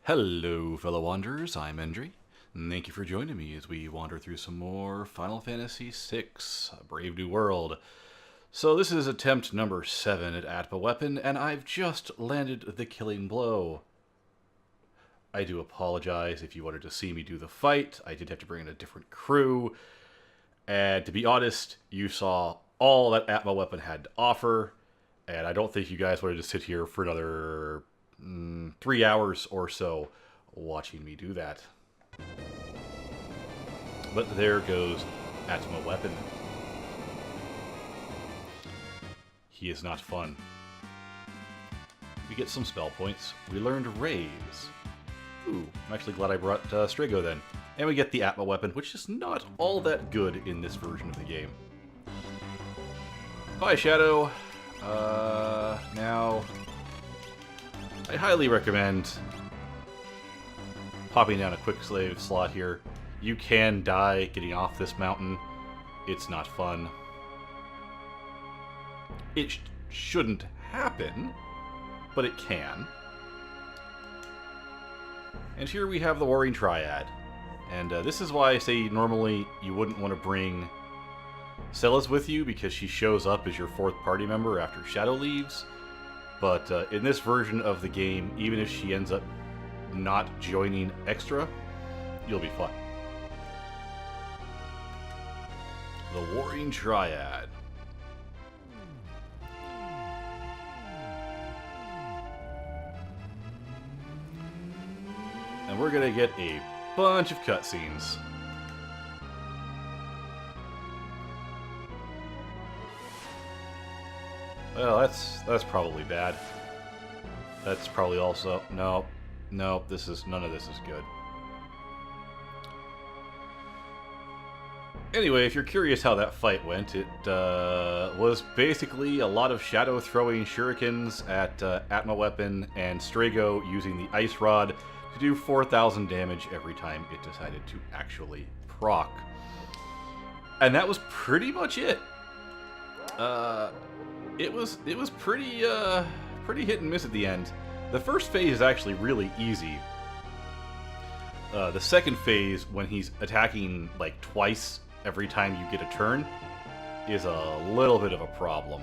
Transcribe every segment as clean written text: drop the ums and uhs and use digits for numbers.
Hello, fellow wanderers. I'm Endri. Thank you for joining me as we wander through some more Final Fantasy VI, A Brave New World. So this is attempt number 7 at Atma Weapon, and I've just landed the killing blow. I do apologize if you wanted to see me do the fight. I did have to bring in a different crew. And to be honest, you saw all that Atma Weapon had to offer, and I don't think you guys wanted to sit here for another 3 hours or so watching me do that. But there goes Atma Weapon. He is not fun. We get some spell points. We learned Raise. Ooh, I'm actually glad I brought Strago then. And we get the Atma Weapon, which is not all that good in this version of the game. Bye, Shadow. Now, I highly recommend popping down a quick save slot here. You can die getting off this mountain. It's not fun. It shouldn't happen, but it can. And here we have the Warring Triad. And this is why I say normally you wouldn't want to bring Celes with you, because she shows up as your 4th party member after Shadow leaves. But in this version of the game, even if she ends up not joining extra, you'll be fine. The Warring Triad. And we're gonna get a bunch of cutscenes. Well, that's probably bad. That's probably also no, none of this is good. Anyway, if you're curious how that fight went, it was basically a lot of Shadow throwing shurikens at Atma Weapon and Strago using the Ice Rod to do 4,000 damage every time it decided to actually proc. And that was pretty much it. It was pretty hit and miss at the end. The first phase is actually really easy. The second phase, when he's attacking like twice every time you get a turn, is a little bit of a problem.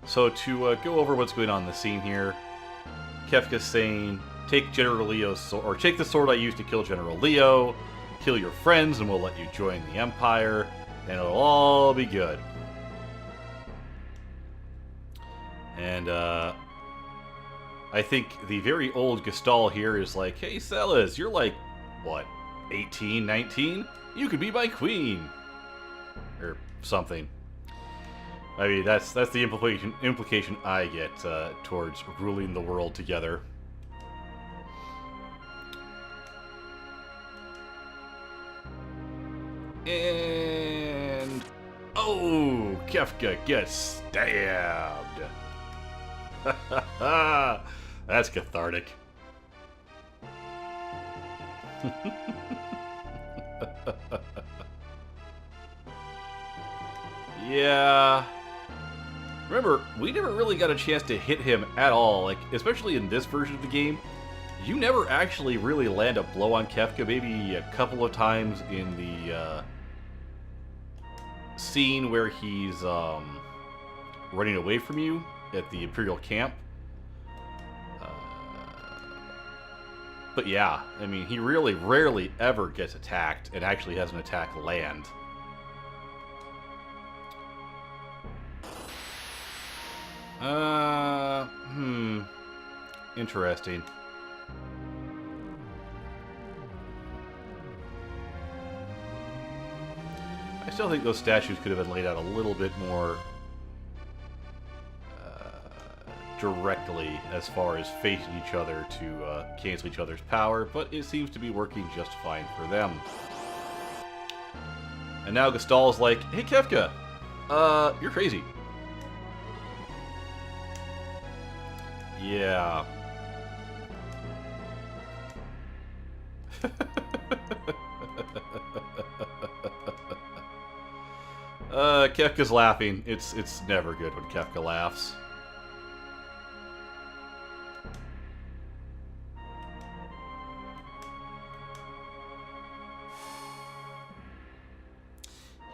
So to go over what's going on in the scene here, Kefka's saying, take General Leo's sword, or take the sword I used to kill General Leo, kill your friends and we'll let you join the Empire, and it'll all be good. And I think the very old Gestal here is like, hey Celes, you're like, what, 18, 19? You could be my queen. Or something. I mean, that's the implication I get towards ruling the world together. And oh, Kefka gets stabbed. That's cathartic. Yeah. Remember, we never really got a chance to hit him at all, like, especially in this version of the game. You never actually really land a blow on Kefka, maybe a couple of times in the scene where he's running away from you at the Imperial camp. But yeah, I mean, he really rarely ever gets attacked and actually has an attack land. Interesting. I still think those statues could have been laid out a little bit more directly as far as facing each other to cancel each other's power, but it seems to be working just fine for them. And now Gestal's like, hey Kefka, you're crazy. Yeah. Kefka's laughing. It's never good when Kefka laughs.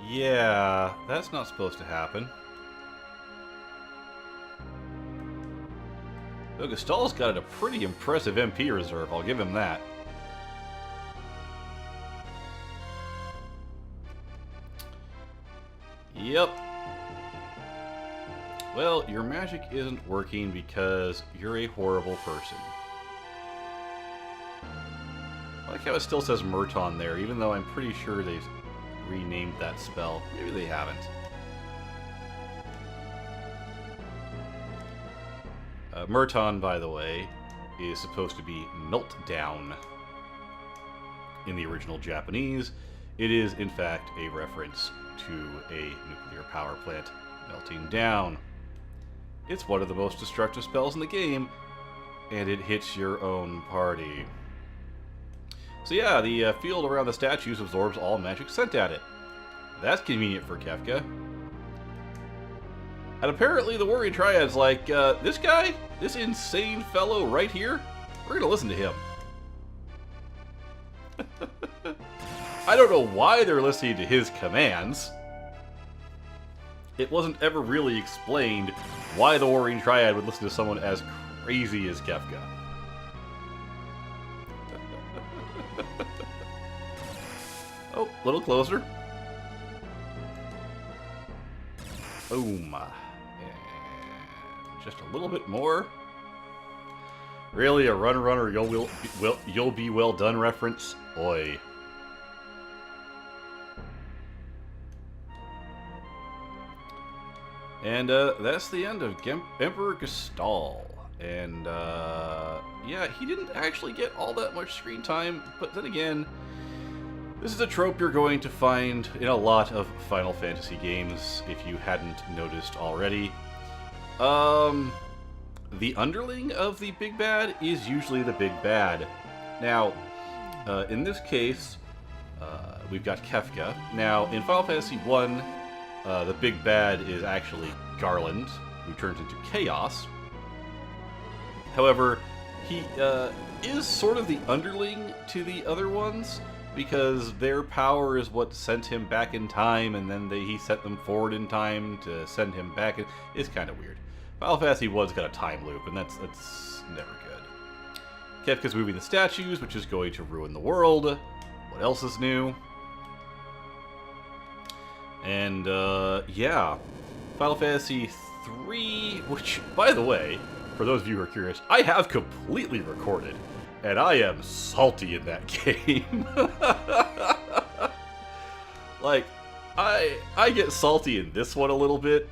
Yeah, that's not supposed to happen. Though Gestal's got a pretty impressive MP reserve, I'll give him that. Yep. Well, your magic isn't working because you're a horrible person. I like how it still says Murton there, even though I'm pretty sure they've renamed that spell. Maybe they haven't. Murton, by the way, is supposed to be Meltdown in the original Japanese. It is, in fact, a reference to a nuclear power plant melting down. It's one of the most destructive spells in the game, and it hits your own party. So yeah, the field around the statues absorbs all magic sent at it. That's convenient for Kefka. And apparently the Warrior Triad's like, this guy? This insane fellow right here? We're gonna listen to him. I don't know why they're listening to his commands. It wasn't ever really explained why the Warring Triad would listen to someone as crazy as Kefka. Oh, a little closer. Boom. And just a little bit more. Really, a run-runner, you'll be well done reference? Oi. And that's the end of Emperor Gestal. And yeah, he didn't actually get all that much screen time, but then again, this is a trope you're going to find in a lot of Final Fantasy games, if you hadn't noticed already. The underling of the big bad is usually the big bad. Now, in this case, we've got Kefka. Now, in Final Fantasy 1, the big bad is actually Garland, who turns into Chaos. However, he is sort of the underling to the other ones, because their power is what sent him back in time, and then he sent them forward in time to send him back. It's kind of weird. Final Fantasy 1's got a time loop, and that's never good. Kefka's moving the statues, which is going to ruin the world. What else is new? And, yeah. Final Fantasy 3, which, by the way, for those of you who are curious, I have completely recorded, and I am salty in that game. Like, I get salty in this one a little bit,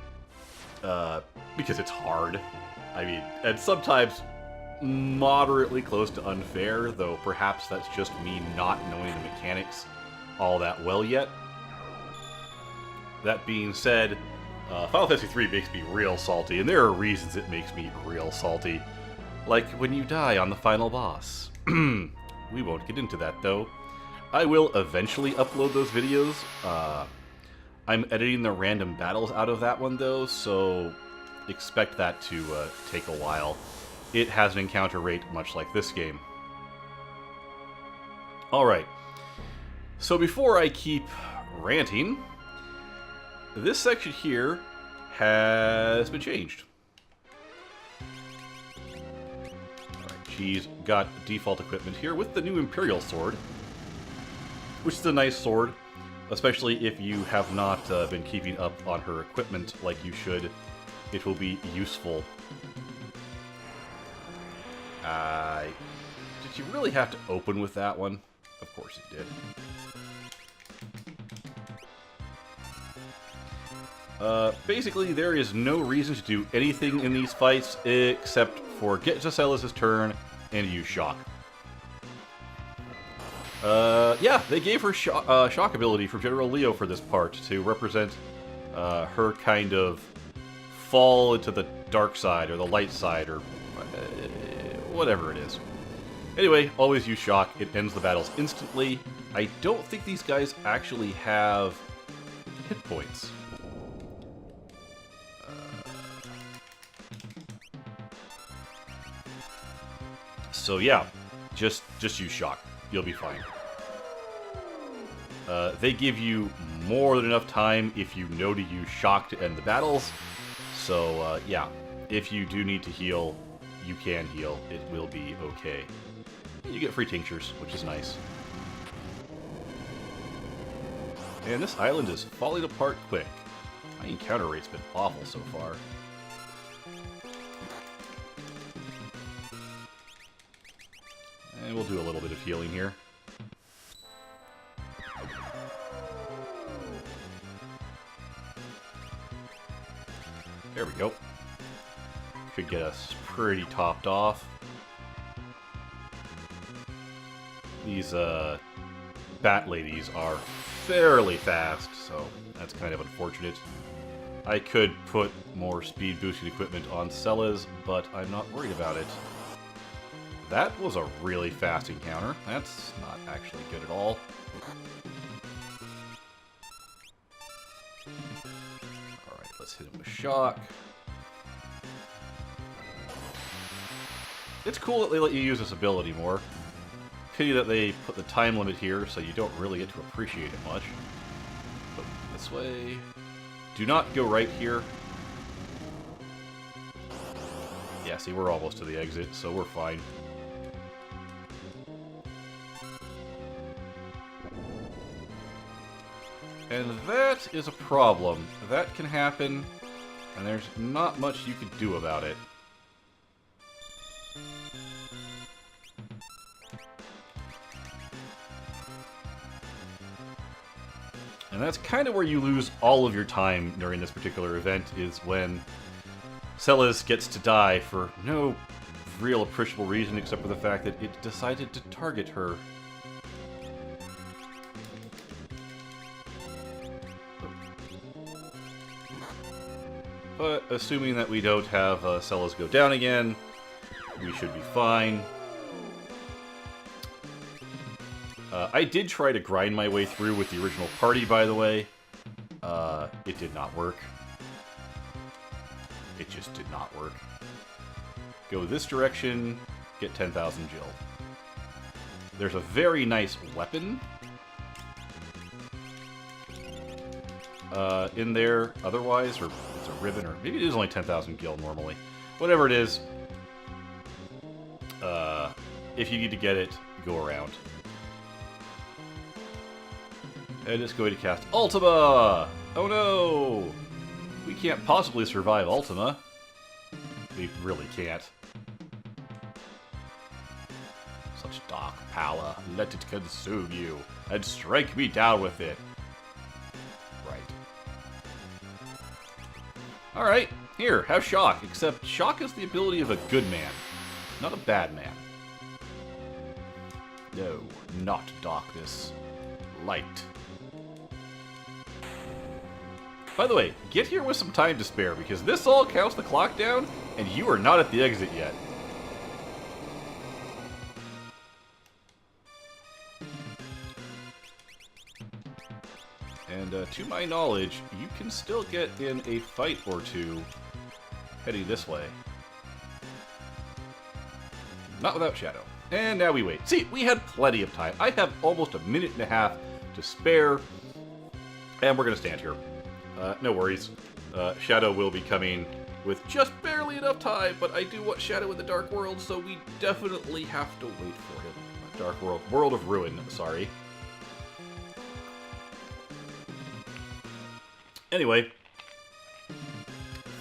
because it's hard. I mean, and sometimes moderately close to unfair, though perhaps that's just me not knowing the mechanics all that well yet. That being said, Final Fantasy 3 makes me real salty, and there are reasons it makes me real salty. Like when you die on the final boss. We won't get into that, though. I will eventually upload those videos. I'm editing the random battles out of that one, though, so expect that to take a while. It has an encounter rate much like this game. Alright, so before I keep ranting, this section here has been changed. Alright, she's got default equipment here with the new Imperial Sword, which is a nice sword, especially if you have not been keeping up on her equipment like you should. It will be useful. Did you really have to open with that one? Of course it did. Basically, there is no reason to do anything in these fights except for get Gisela's turn and use shock. Yeah, they gave her shock ability from General Leo for this part to represent her kind of fall into the dark side or the light side or whatever it is. Anyway, always use shock. It ends the battles instantly. I don't think these guys actually have hit points. So yeah, just use shock. You'll be fine. They give you more than enough time if you know to use shock to end the battles. So, yeah, if you do need to heal, you can heal. It will be okay. You get free tinctures, which is nice. And this island is falling apart quick. My encounter rate's been awful so far. And we'll do a little bit of healing here. There we go. Should get us pretty topped off. These bat ladies are fairly fast, so that's kind of unfortunate. I could put more speed boosting equipment on Celas, but I'm not worried about it. That was a really fast encounter. That's not actually good at all. Alright, let's hit him with shock. It's cool that they let you use this ability more. Pity that they put the time limit here, so you don't really get to appreciate it much. But this way... Do not go right here. Yeah, see, we're almost to the exit, so we're fine. And that is a problem. That can happen, and there's not much you can do about it. And that's kind of where you lose all of your time during this particular event, is when Celas gets to die for no real appreciable reason except for the fact that it decided to target her. But assuming that we don't have Celas go down again, we should be fine. I did try to grind my way through with the original party, by the way. It did not work. It just did not work. Go this direction, get 10,000 Jill. There's a very nice weapon in there otherwise, or it's a ribbon, or maybe it is only 10,000 gil normally. Whatever it is, if you need to get it, go around. And it's going to cast Ultima! Oh no! We can't possibly survive Ultima. We really can't. Such dark power, let it consume you, and strike me down with it. Right. Alright, here, have shock, except shock is the ability of a good man, not a bad man. No, not darkness. Light. By the way, get here with some time to spare, because this all counts the clock down, and you are not at the exit yet. And to my knowledge, you can still get in a fight or two heading this way. Not without Shadow. And now we wait. See, we had plenty of time. I have almost a minute and a half to spare, and we're going to stand here. No worries. Shadow will be coming with just barely enough time, but I do want Shadow in the Dark World, so we definitely have to wait for him. Dark World. World of Ruin, sorry. Anyway.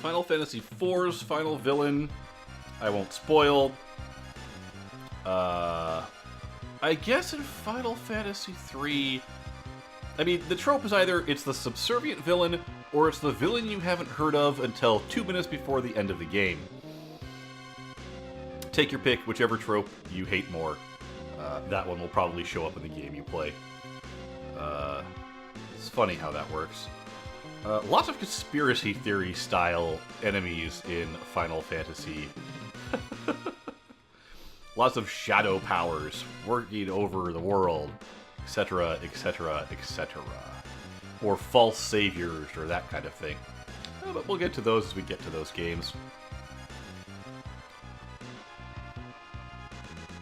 Final Fantasy IV's final villain. I won't spoil. I guess in Final Fantasy III... I mean, the trope is either it's the subservient villain, or it's the villain you haven't heard of until 2 minutes before the end of the game. Take your pick, whichever trope you hate more. That one will probably show up in the game you play. It's funny how that works. Lots of conspiracy theory style enemies in Final Fantasy. Lots of shadow powers working over the world. Etc., etc., etc. Or false saviors, or that kind of thing. But we'll get to those as we get to those games.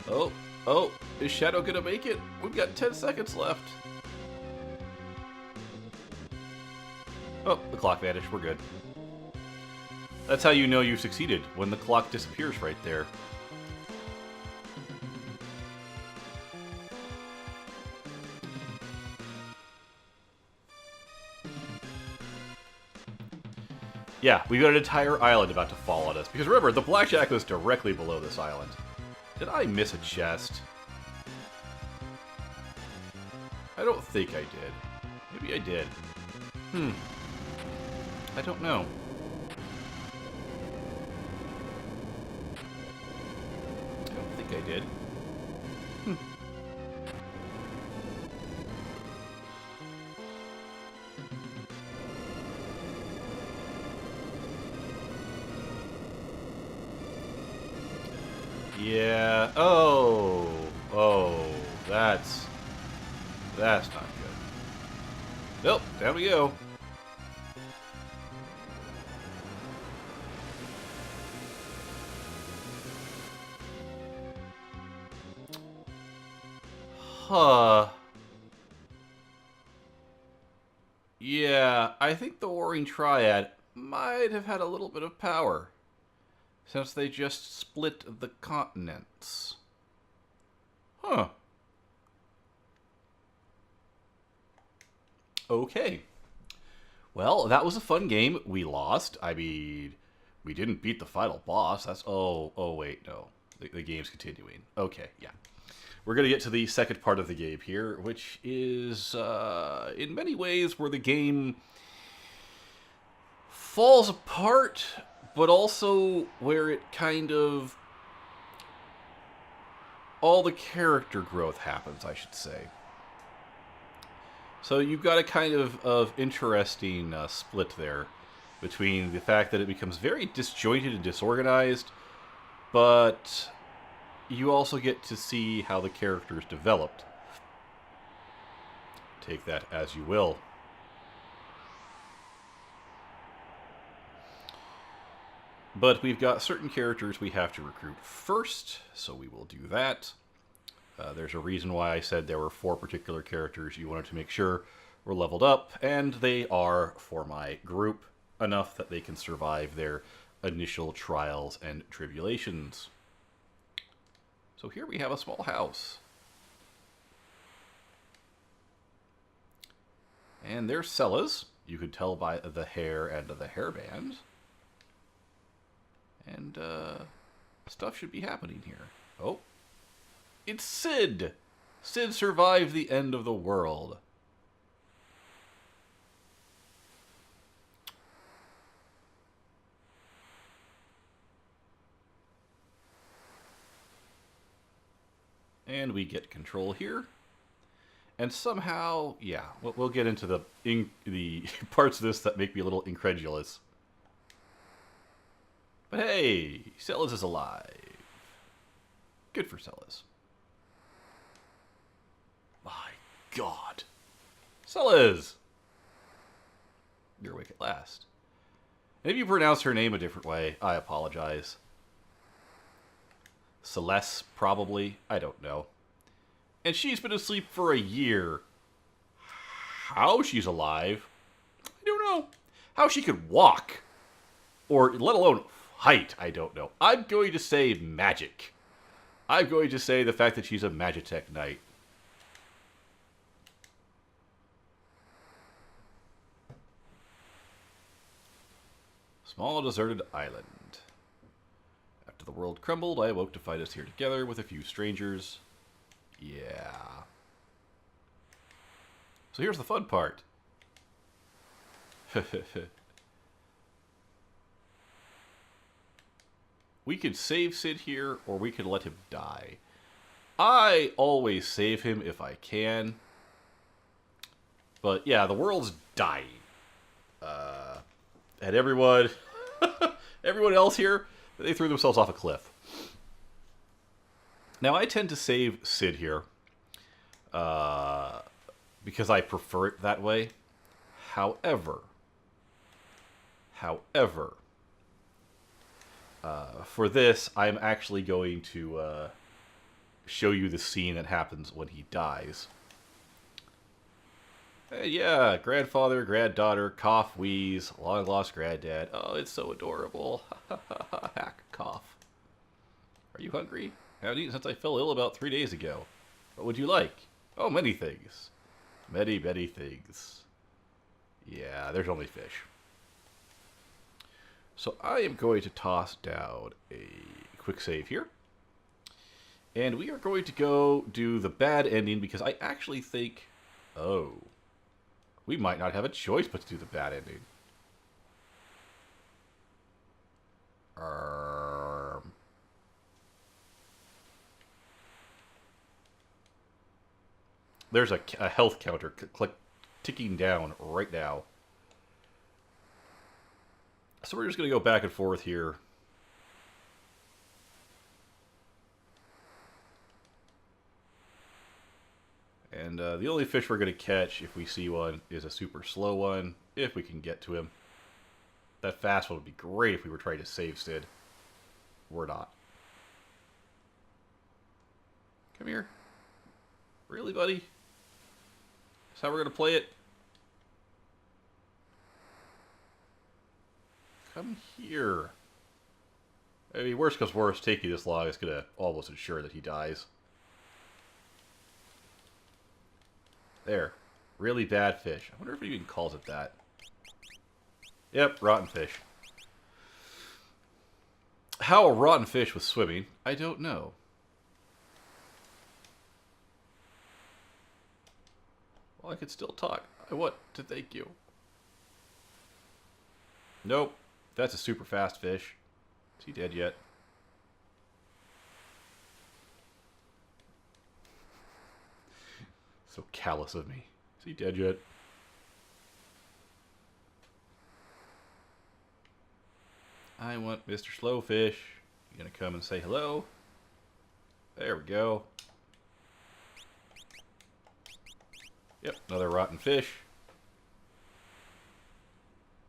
Oh, is Shadow gonna make it? We've got 10 seconds left. Oh, the clock vanished. We're good. That's how you know you've succeeded, when the clock disappears right there. Yeah, we've got an entire island about to fall on us. Because remember, the blackjack was directly below this island. Did I miss a chest? I don't think I did. Maybe I did. I don't know. I don't think I did. Yeah. Oh. Oh. That's not good. Nope. Down we go. Huh. Yeah, I think the Warring Triad might have had a little bit of power, since they just split the continents. Huh. Okay. Well, that was a fun game. We lost. I mean, we didn't beat the final boss. That's... Oh, wait, no. The game's continuing. Okay, yeah. We're going to get to the second part of the game here, which is, in many ways, where the game falls apart, but also where it kind of... all the character growth happens, I should say. So you've got a kind of interesting split there between the fact that it becomes very disjointed and disorganized, but you also get to see how the characters developed. Take that as you will. But we've got certain characters we have to recruit first, so we will do that. There's a reason why I said there were 4 particular characters you wanted to make sure were leveled up, and they are, for my group, enough that they can survive their initial trials and tribulations. So here we have a small house. And there's Cella's. You could tell by the hair and the hairband. And stuff should be happening here. Oh. It's Sid! Sid survived the end of the world. And we get control here. And somehow, yeah, we'll get into the parts of this that make me a little incredulous. But hey, Celis is alive. Good for Celis. My God. Celis! You're awake at last. And if you pronounce her name a different way, I apologize. Celeste, probably. I don't know. And she's been asleep for a year. How she's alive, I don't know. How she could walk, or let alone height, I don't know. I'm going to say magic. I'm going to say the fact that she's a Magitech Knight. Small deserted island. After the world crumbled, I awoke to find us here together with a few strangers. Yeah. So here's the fun part. We could save Sid here, or we could let him die. I always save him if I can. But yeah, the world's dying. And everyone... everyone else here, they threw themselves off a cliff. Now, I tend to save Sid here. Because I prefer it that way. However... for this, I'm actually going to show you the scene that happens when he dies. Hey, yeah, grandfather, granddaughter, cough, wheeze, long lost granddad. Oh, it's so adorable. Hack, cough. Are you hungry? I haven't eaten since I fell ill about 3 days ago. What would you like? Oh, many things. Many, many things. Yeah, there's only fish. So I am going to toss down a quick save here. And we are going to go do the bad ending because I actually think, oh, we might not have a choice but to do the bad ending. There's a health counter ticking down right now. So we're just going to go back and forth here. And the only fish we're going to catch, if we see one, is a super slow one, if we can get to him. That fast one would be great if we were trying to save Sid. We're not. Come here. Really, buddy? That's how we're going to play it? Come here. I mean, worst comes worst, taking this long is going to almost ensure that he dies. There. Really bad fish. I wonder if it even calls it that. Yep, rotten fish. How a rotten fish was swimming, I don't know. Well, I could still talk. I want to thank you. Nope. That's a super fast fish. Is he dead yet? So callous of me. Is he dead yet? I want Mr. Slowfish. You gonna come and say hello? There we go. Yep, another rotten fish.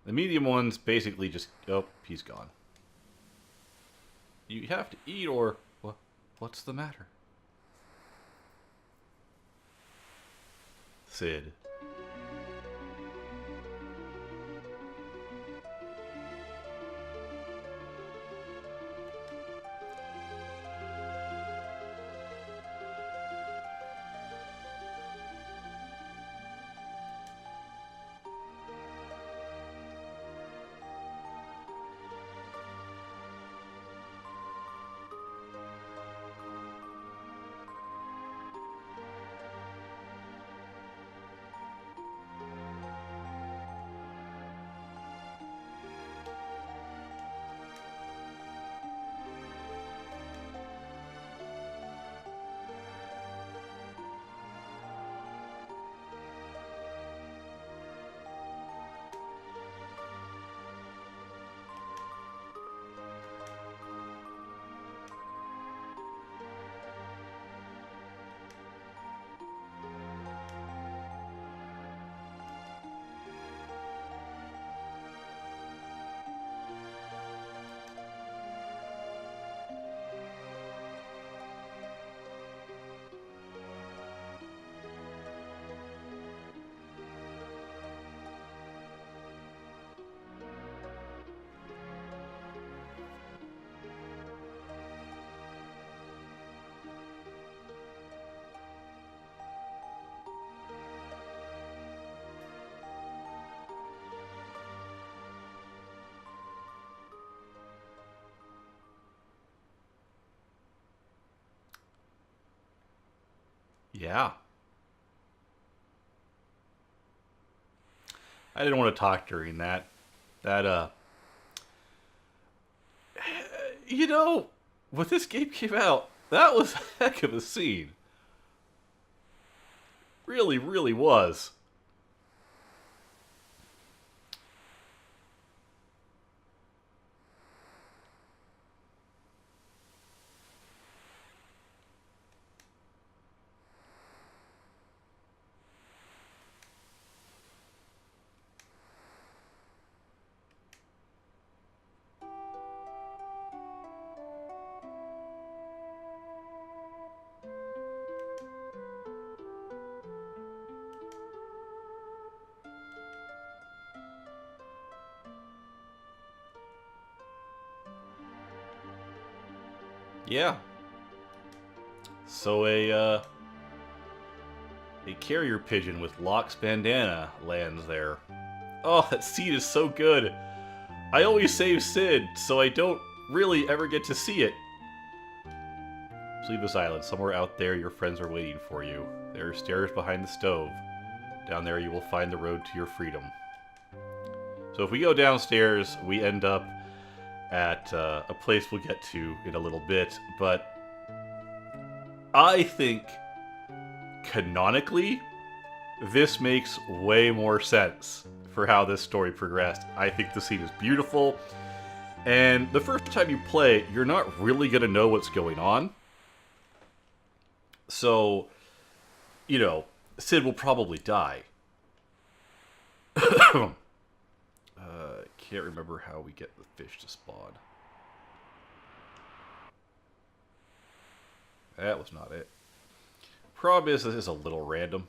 The medium one's basically just... Oh, he's gone. You have to eat or... What's the matter? Sid. Yeah. I didn't want to talk during that. That, you know, when this game came out, that was a heck of a scene. Really, really was. Yeah. So a carrier pigeon with Locke's bandana lands there. Oh, that scene is so good. I always save Sid, so I don't really ever get to see it. Sleepless Island. Somewhere out there, your friends are waiting for you. There are stairs behind the stove. Down there, you will find the road to your freedom. So if we go downstairs, we end up at a place we'll get to in a little bit. But I think, canonically, this makes way more sense for how this story progressed. I think the scene is beautiful. And the first time you play, you're not really going to know what's going on. So, you know, Sid will probably die. Can't remember how we get the fish to spawn. That was not it. Problem is, this is a little random.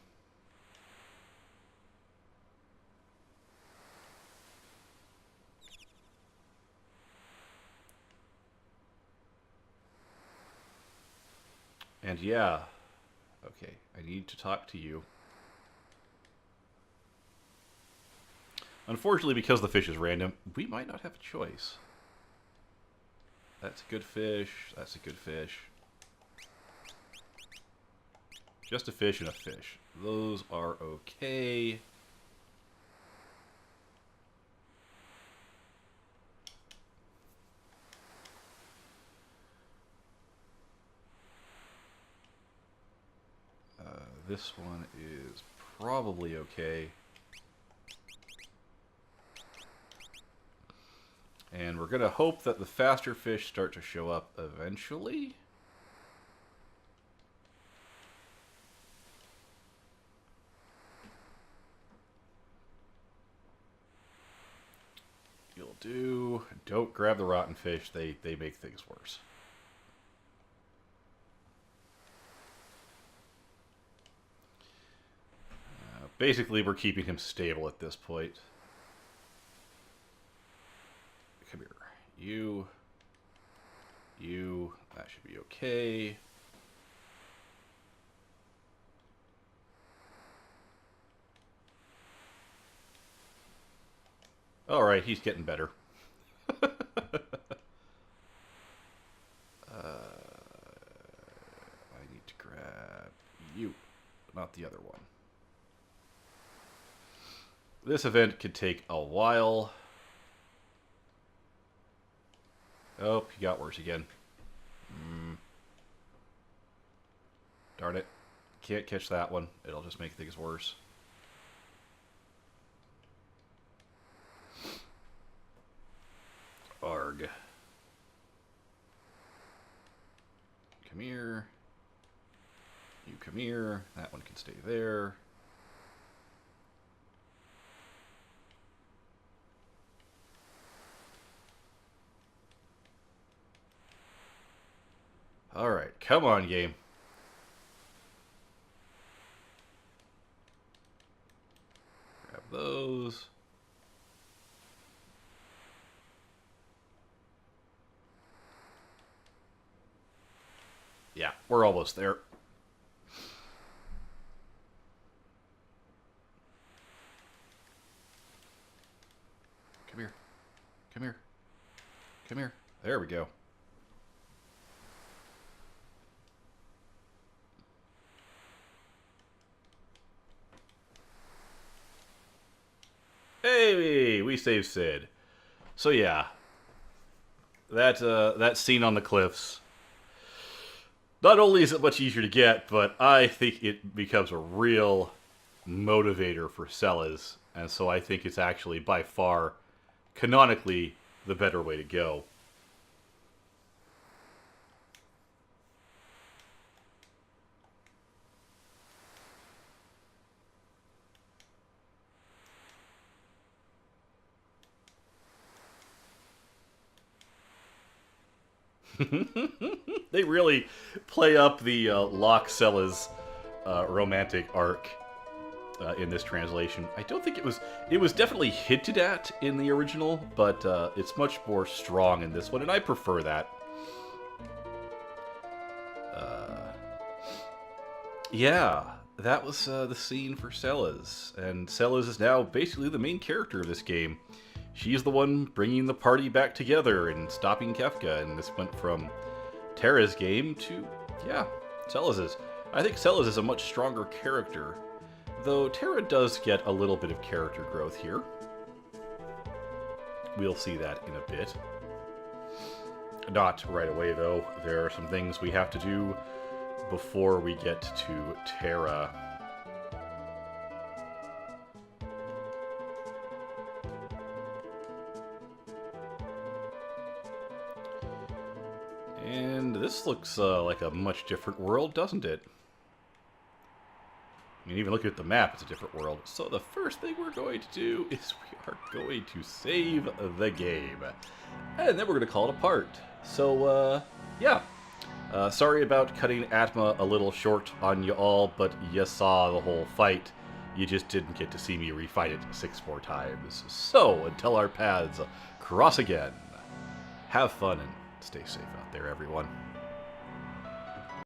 And yeah, okay, I need to talk to you. Unfortunately, because the fish is random, we might not have a choice. That's a good fish, that's a good fish. Just a fish and a fish. Those are okay. This one is probably okay. And we're going to hope that the faster fish start to show up eventually. You'll do. Don't grab the rotten fish. They make things worse. Basically, we're keeping him stable at this point. Come here. You. That should be okay. Alright, he's getting better. I need to grab you, not the other one. This event could take a while. Oh, he got worse again. Darn it. Can't catch that one. It'll just make things worse. Arg. Come here. You come here. That one can stay there. Alright, come on, game. Grab those. Yeah, we're almost there. Come here. Come here. Come here. There we go. Hey, we saved Sid. So yeah, that scene on the cliffs. Not only is it much easier to get, but I think it becomes a real motivator for Sellers, and so I think it's actually by far, canonically, the better way to go. They really play up the Locke Sellers romantic arc in this translation. I don't think it was definitely hinted at in the original, but it's much more strong in this one, and I prefer that. Yeah, that was the scene for Sellers, and Sellers is now basically the main character of this game. She's the one bringing the party back together and stopping Kefka, and this went from Terra's game to, yeah, Sellers'. I think Sellers is a much stronger character, though Terra does get a little bit of character growth here. We'll see that in a bit. Not right away, though. There are some things we have to do before we get to Terra. And this looks like a much different world, doesn't it? I mean, even looking at the map, it's a different world. So the first thing we're going to do is we are going to save the game. And then we're going to call it a part. So, yeah. Sorry about cutting Atma a little short on you all, but you saw the whole fight. You just didn't get to see me refight it 6 more times. So, until our paths cross again, have fun and stay safe out there, everyone.